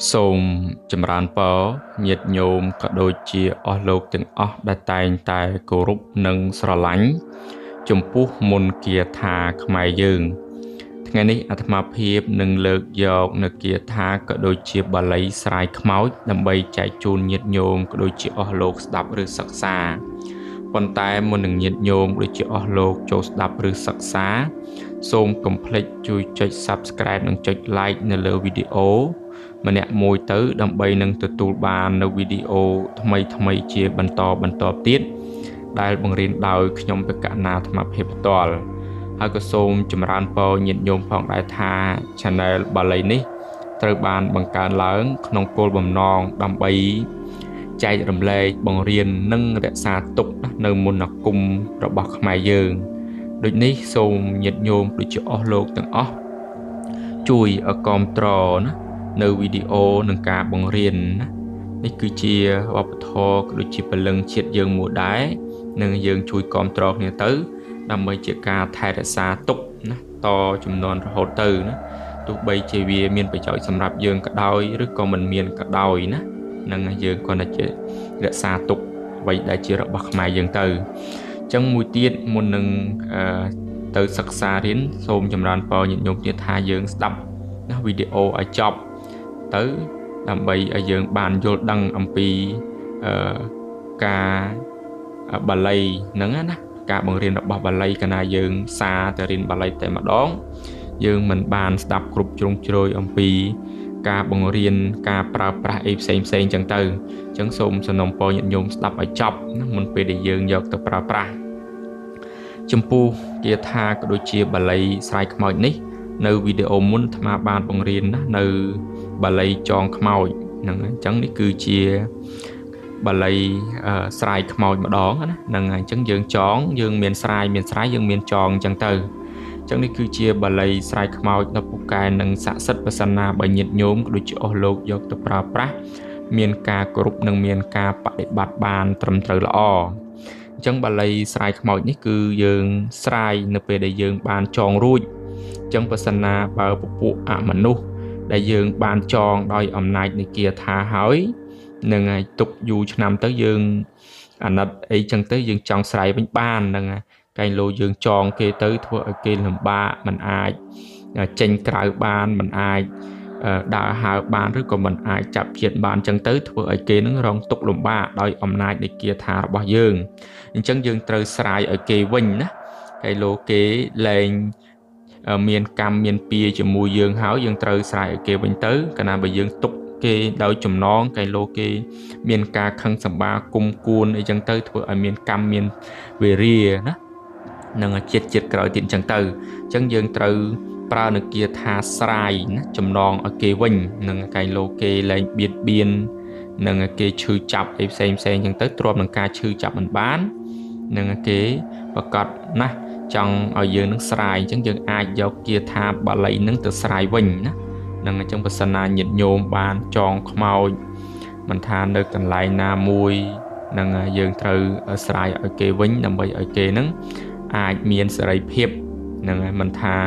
សូមចម្រើនពរញាតិញោមក៏ដូចជាអស់លោកទាំងអស់ដែលតែងតែគោរពនិងស្រឡាញ់ចំពោះមន្តគាថាខ្មែរយើងថ្ងៃនេះអាត្មាភាពនឹងលើកយកនៅគាថាក៏ដូចជាបាលីស្រាយខ្មោចដើម្បីចែកជូនញាតិញោមក៏ដូចជាអស់លោកស្ដាប់ឬសិក្សាប៉ុន្តែមុននឹងញាតិញោមដូចជាអស់លោកចូលស្ដាប់ឬសិក្សាសូមកុំភ្លេចជួយចុច Subscribe និងចុច Like នៅលើវីដេអូម្នាក់មួយទៅដើម្បីនឹងទទួលបាននៅវីដេអូថ្មីជាបន្តទៀតដែលបង្រៀនដោយខ្ញុំបេក្ខណាអាត្មាភាពផ្ទាល់ហើយក៏សូមចម្រើនពរញាតិញោមផងដែរថា Channel បាលីនេះត្រូវបានបង្កើនឡើងក្នុងគោលបំណងដើម្បីចែករំលែកបង្រៀននិងរក្សាទុកនៅមន្តអាគមរបស់ខ្មែរយើងដូចនេះសូមញាតិញោមដូចជាអស់លោកទាំងអស់ជួយគាំទ្រណានៅវីដេអូនិងការបង្រៀនណានេះគឺជាវប្បធម៌ក៏ដូចជាពលឹងជាតិយើងមួយដែរនឹងយើងជួយគាំទ្រគ្នាទៅដើម្បីជាការថែរក្សាទុកណាតចំនួនរហូតទៅណាទោះបីជាវាមានប្រយោជន៍សម្រាប់យើងក៏ដោយឬក៏មិនមានក៏ដោយណានឹងយើងគ្រាន់តែជារក្សាទុកអ្វីដែលជារបស់ខ្មែរយើងទៅអញ្ចឹងមួយទៀតមុននឹងទៅសិក្សារៀនសូមចម្រើនពរញាតិញោមទៀតថាយើងស្ដាប់ណាវីដេអូឲ្យចប់ទៅដើម្បីឲ្យយើងបានយល់ដឹងអំពីការបាលីហ្នឹងណាការបង្រៀនរបស់បាលីកាលណាយើងសារទៅរៀនបាលីតែម្ដងយើងមិនបានស្ដាប់គ្រប់ជ្រុងជ្រោយអំពីការបង្រៀនការប្រើប្រាស់អីផ្សេងចឹងទៅអញ្ចឹងសូមសំណូមពរញាតិញោមស្ដាប់ឲ្យចប់ណាមុនពេលដែលយើងយកទៅប្រើប្រាស់ចំពោះគាថាក៏ដូចជាបាលីស្រាយខ្មោចនេះនៅវីដេអូមុនអាត្មាបានបង្រៀនណានៅបាលីចងខ្មោចហ្នឹងអញ្ចឹងនេះគឺជាបាលីស្រាយខ្មោចម្ដងណាហ្នឹងអញ្ចឹងយើងចងយើងមានស្រាយយើងមានចងអញ្ចឹងទៅអញ្ចឹងនេះគឺជាបាលីស្រាយខ្មោចដ៏ពូកែនិងស័ក្តិសិទ្ធិប្រសិនណាបើញាតិញោមក៏ដូចជាអស់លោកយកទៅប្រើប្រាស់មានការគោរពនិងមានការបដិបត្តិបានត្រឹមត្រូវល្អអញ្ចឹងបាលីស្រាយខ្មោចនេះគឺយើងស្រាយនៅពេលដែលយើងបានចងរួចអញ្ចឹងប្រសិនណាបើពពួកអមនុស្សដែលយើងបានចងដោយអំណាចនៃគាថាហើយនឹងឲ្យទុកយូរឆ្នាំទៅយើងអាណិតអីចឹងទៅយើងចង់ស្រ័យវិញបាននឹងកែងលោយើងចងគេទៅធ្វើឲ្យគេលំបាកមិនអាចចេញក្រៅបានមិនអាចដើរហើរបានឬក៏មិនអាចចាប់ជាតិបានចឹងទៅធ្វើឲ្យគេនឹងរងទុក្ខលំបាកដោយអំណាចនៃគាថារបស់យើងអញ្ចឹងយើងត្រូវស្រ័យឲ្យគេវិញណាកែលោគេលែងមានកម្មមានពៀជាមួយយើងហើយយើងត្រូវស្រ័យឲ្យគេវិញទៅកាលណាបើយើងទុកគេដោយចំណងកែលោគេមានការខឹងសម្បាគុំគួនអីចឹងទៅធ្វើឲ្យមានកម្មមានវេរាណានឹងជាតិក្រោយទៀតចឹងទៅអញ្ចឹងយើងត្រូវប្រើនៅគាថាស្រាយណាចំណងឲ្យគេវិញនឹងកែលោគេលែងបៀតបៀននឹងគេឈឺចាប់អីផ្សេងចឹងទៅទ្រាំនឹងការឈឺចាប់មិនបាននឹងគេប្រកាសណាចង់ឲ្យយើងនឹងស្រាយអញ្ចឹងយើងអាចយកគាថាបាលីនឹងទៅស្រាយវិញណានឹងអញ្ចឹងប្រសិនណាញាតិញោមបានចងខ្មោចមិនថានៅកន្លែងណាមួយនឹងយើងត្រូវស្រាយឲ្យគេវិញដើម្បីឲ្យគេនឹងអាចមានសេរីភាពនឹងមិនថា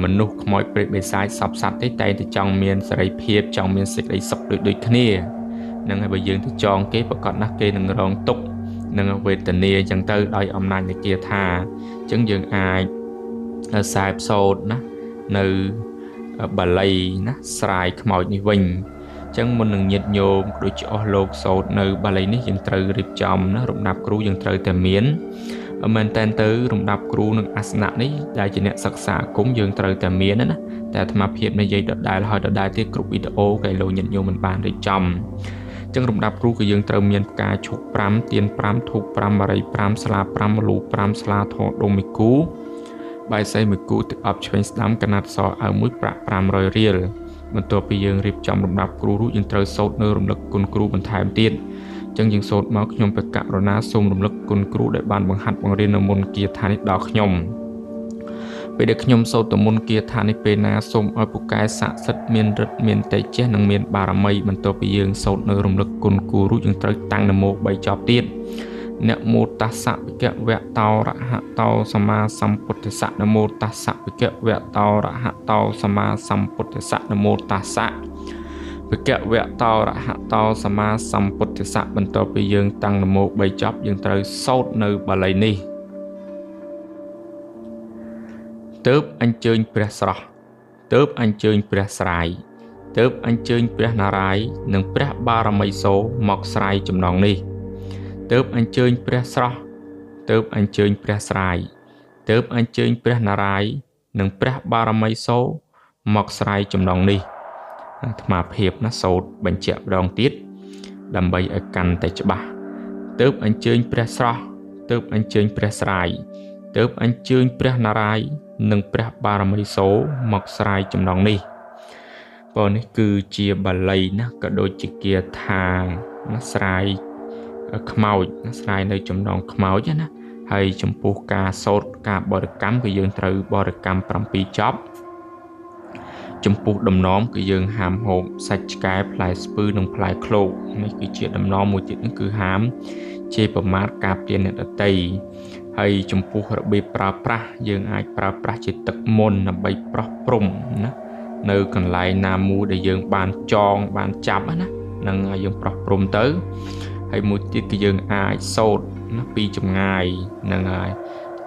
មនុស្សខ្មោចព្រាយបិសាចសពសត្វទេតែតែចង់មានសេរីភាពចង់មានសេចក្តីសុខដូចគ្នានឹងហើយបើយើងទៅចងគេប្រកាសណាស់គេនឹងរងទុក្ខនឹងវេទនាអញ្ចឹងទៅដោយអំណាចនៃគាថាអញ្ចឹងយើងអាចខ្សែផ្សោតណានៅបាលីណាស្រាយខ្មោចនេះវិញអញ្ចឹងមុននឹងញាតិញោមដូចជាអស់លោកសោតនៅបាលីនេះយើងត្រូវរៀបចំណារំដាប់គ្រូយើងត្រូវតែមានមែនតែនទៅរំដាប់គ្រូនឹងអាសនៈនេះដែលជាអ្នកសិក្សាគុំយើងត្រូវតែមានណាតែអាត្មាភាពនិយាយដដែលហើយដដែលទៀតគ្រប់វីដេអូកែលោកញាតិញោមមិនបានរៀបចំអញ្ចឹងរំដាប់គ្រូគឺយើងត្រូវមានផ្កាឈូក5ទៀន5ធូប5បរិយ5ស្លា5មលូ5ស្លាធម៌ដុំ1គូបាយសី1គូទឹកអប់ឆ្វេងស្ដាំកណាត់សអើមួយប្រាក់500រៀលបន្ទាប់ពីយើងរៀបចំរំដាប់គ្រូរួចយើងត្រូវសូត្រនៅរំលឹកគុណគ្រូបន្ថែមទៀតអញ្ចឹងយើងសូត្រមកខ្ញុំបេក្ខករណាសូមរំលឹកគុណគ្រូដែលបានបង្ហាត់បង្រៀននៅមន្តគាថានេះដល់ខ្ញុំពេលដែលខ្ញុំសូត្រទៅមន្តគាថានេះពេលណាសូមឲ្យពូកែស័ក្តិសិទ្ធិមានឫទ្ធិមានតេជះនិងមានបារមីបន្ទាប់ពីយើងសូត្រនៅរំលឹកគុណគ្រូរួចយើងត្រូវតាំងនមោ3ចប់ទៀតនមោតស្សៈវិកវៈតោរហតោសម្មាសម្ពុទ្ធស្សៈនមោតស្សៈវិកវៈតោរហតោសម្មាសម្ពុទ្ធស្សៈនមោតស្សៈ វិកវៈតោរហតោសម្មាសម្ពុទ្ធិស័កបន្ទាប់ពីយើងតាំងនមោ3ចប់យើងត្រូវសូត្រនៅបាលីនេះទើបអញ្ជើញព្រះស្រស់ទើបអញ្ជើញព្រះស្រាយទើបអញ្ជើញព្រះនារាយណ៍និងព្រះបារមីសូរមកស្រាយចំណងនេះទើបអញ្ជើញព្រះស្រស់ទើបអញ្ជើញព្រះស្រាយទើបអញ្ជើញព្រះនារាយណ៍និងព្រះបារមីសូរមកស្រាយចំណងនេះអាត្មាភាពណាសូត្របញ្ជាក់ម្ដងទៀតដើម្បីឲ្យកាន់តែច្បាស់ទើបអញ្ជើញព្រះស្រស់ទើបអញ្ជើញព្រះស្រាយទើបអញ្ជើញព្រះនារាយណ៍និងព្រះបារមីសូរមកស្រាយចំណងនេះព្រោះនេះគឺជាបាលីណាក៏ដូចជាគាថាណាស្រាយខ្មោចណាស្រាយនៅចំណងខ្មោចណាហើយចំពោះការសូត្រការបរិកម្មគឺយើងត្រូវបរិកម្ម7ចប់ចំពោះដំណំគឺយើងហាមហូបសាច់ឆ្កែផ្លែស្ពឺនិងផ្លែឃ្លោកនេះគឺជាដំណំមួយទៀតនេះគឺហាមជេរប្រមាថការពារអ្នកដទៃហើយចំពោះរបៀបប្រើប្រាស់យើងអាចប្រើប្រាស់ជាទឹកមន្តដើម្បីប្រោះព្រំណានៅកន្លែងណាមួយដែលយើងបានចងបានចាប់ណានឹងយើងប្រោះព្រំទៅហើយមួយទៀតគឺយើងអាចសូត្រណាពីចម្ងាយនឹងហើយ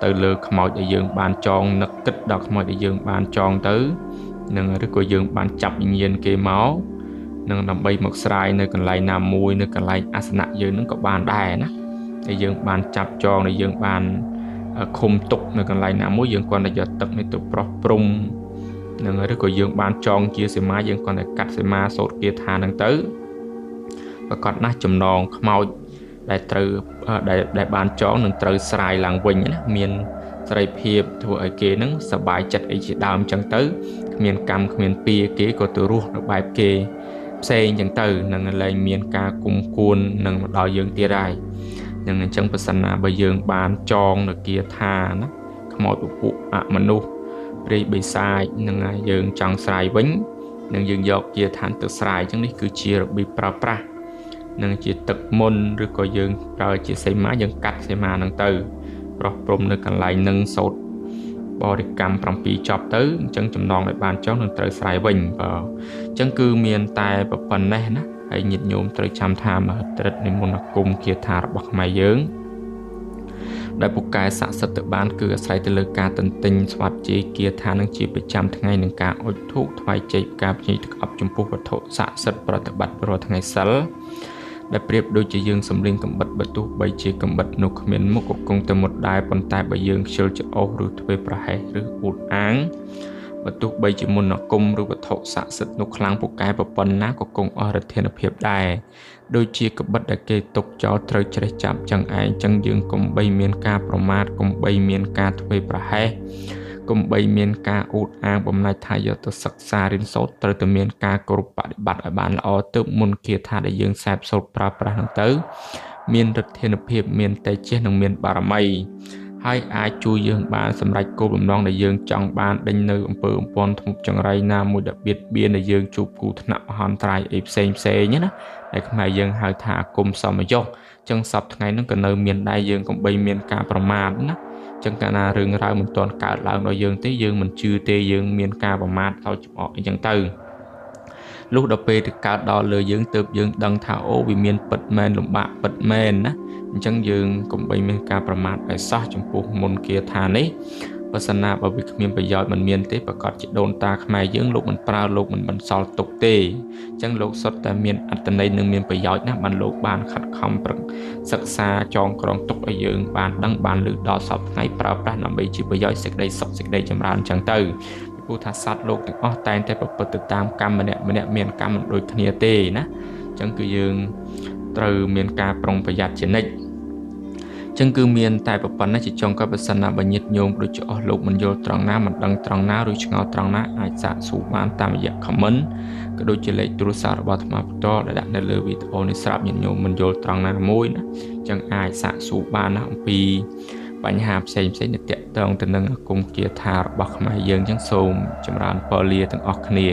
ទៅលើខ្មោចដែលយើងបានចងនឹកគិតដល់ខ្មោចដែលយើងបានចងទៅនឹងឬក៏យើងបានចាប់វិញ្ញាណគេមកនឹងដើម្បីមកស្រាយនៅកន្លែងណាមួយនៅកន្លែងអាសនៈយើងនឹងក៏បានដែរណាដែលយើងបានចាប់ចងដែលយើងបានឃុំទុកនៅកន្លែងណាមួយយើងគ្រាន់តែយកទឹកនេះទៅប្រោះព្រំនឹងឬក៏យើងបានចងជាសីមាយើងគ្រាន់តែកាត់សីមាសូត្រគាថានឹងទៅប្រកបណាស់ចំណងខ្មោចដែលត្រូវដែលបានចងនឹងត្រូវស្រាយឡើងវិញណាមានសេរីភាពធ្វើឲ្យគេនឹងសប្បាយចិត្តអីជាដើមចឹងទៅគ្មានកម្មគ្មានពៀគេក៏ទៅរស់នៅបែបគេផ្សេងចឹងទៅនឹងលែងមានការគុំគួននឹងមកដល់យើងទៀតហើយនឹងអញ្ចឹងប្រសិនណាបើយើងបានចងនៅគាថាណាខ្មោចពពួកអមនុស្សព្រៃបិសាចនឹងយើងចង់ស្រាយវិញនឹងយើងយកគាថាទៅស្រាយចឹងនេះគឺជារបៀបប្រើប្រាស់នឹងជាទឹកមុនឬក៏យើងប្រើជាសីមាយើងកាត់សីមានឹងទៅប្រោះព្រំនៅកន្លែងនឹងសូត្របរិកម្ម7ចប់ទៅអញ្ចឹងចំណងដែលបានចងនឹងត្រូវស្រាយវិញបើអញ្ចឹងគឺមានតែប៉ុណ្ណេះណាហើយញាតិញោមត្រូវចាំថាមហិទ្ធិនិមន្តអាគមគាថារបស់ខ្មែរយើងដែលពូកែស័ក្តិសិទ្ធិទៅបានគឺអាស្រ័យទៅលើការទន្ទិញស្វាត់ជេរគាថានឹងជាប្រចាំថ្ងៃនឹងការអុជធូបថ្វាយចេកការភ្ញីទឹកអប់ចំពោះវត្ថុស័ក្តិសិទ្ធិប្រតិបត្តិរាល់ថ្ងៃសិលដែលប្រៀបដូចជាយើងសំលេងកំបិតបើទោះបីជាកំបិតនោះគ្មានមុខក៏គង់តែមុតដែរប៉ុន្តែបើយើងខ្ជិលច្អោសឬធ្វេសប្រហែសឬអួតអាងបើទោះបីជាមន្តអាគមឬវត្ថុស័ក្តិសិទ្ធិនោះខ្លាំងពូកែប៉ុណ្ណាក៏គង់អស់ឫទ្ធានុភាពដែរដូចជាកំបិតដែលគេទុកចោលត្រូវច្រេះចាប់ចឹងឯងចឹងយើងកុំបីមានការប្រមាថកុំបីមានការធ្វេសប្រហែសកុំបីមានការអួតអាងបំណាច់ថាយកទៅសិក្សារៀនសូត្រត្រូវតែមានការគោរពបប្រតិបត្តិឲ្យបានល្អទើបមុនគាថាដែលយើងសែបសូត្រប្រើប្រាស់ហ្នឹងទៅមានឫទ្ធានុភាពមានតេជះនិងមានបារមីហើយអាចជួយយើងបានសម្រេចគោលបំណងដែលយើងចង់បានដេញនៅអំពើអំព័ន្ធធ្មប់ចង្រៃណាមួយដែលបៀតបៀនដែលយើងជួបគូថ្នាក់មហន្តរាយអីផ្សេងណាដែលខ្មែរយើងហៅថាអាគមសមយុសចឹងសប្តាហ៍ថ្ងៃហ្នឹងក៏នៅមានដែរយើងកុំបីមានការប្រមាថណាចឹងកាលណារឿងរ៉ាវមិនទាន់កើតឡើងដល់យើងទេយើងមិនជឿទេយើងមានការប្រមាថឲ្យចំអកអីចឹងទៅលុះដល់ពេលទៅកើតដល់លើយើងទើបយើងដឹងថាអូវាមានពិតមែនលំបាកពិតមែនណាអញ្ចឹងយើងកុំបីមានការប្រមាថឲ្យសោះចំពោះមន្តគាថានេះបើសិនណាបើវាគ្មានប្រយោជន៍មិនមានទេប្រកាសជាដូនតាខ្មែរយើងលោកមិនប្រើលោកមិនបន្សល់ទុកទេអញ្ចឹងលោកសុទ្ធតែមានអត្ថន័យនិងមានប្រយោជន៍ណាស់បានលោកបានខិតខំប្រឹងសិក្សាចងក្រងទុកឲ្យយើងបានដឹងបានឮដល់សពថ្ងៃប្រើប្រាស់ដើម្បីជាប្រយោជន៍សេចក្តីសុខសេចក្តីចម្រើនអញ្ចឹងទៅព្រោះថាសត្វលោកទាំងអស់តែងតែប្រព្រឹត្តទៅតាមកម្មម្នាក់មានកម្មមិនដូចគ្នាទេណាអញ្ចឹងគឺយើងត្រូវមានការប្រុងប្រយ័ត្នជានិច្ចចឹងគឺមានតែប៉ុណ្ណេះជាចុងក៏ប្រសិនណាបើញាតិញោមដូចជាអស់លោកមិនយល់ត្រង់ណាមិនដឹងត្រង់ណាឬឆ្ងល់ត្រង់ណាអាចសាកសួរបានតាមរយៈ comment ក៏ដូចជាលេខទូរស័ព្ទរបស់អាត្មាផ្ទាល់ដែលដាក់នៅលើវីដេអូនេះស្រាប់ញាតិញោមមិនយល់ត្រង់ណាមួយណាចឹងអាចសាកសួរបានណាអំពីបញ្ហាផ្សេងៗដែលទាក់ទងទៅនឹងអាគមគាថារបស់ខ្មែរយើងចឹងសូមចម្រើនពរលាទាំងអស់គ្នា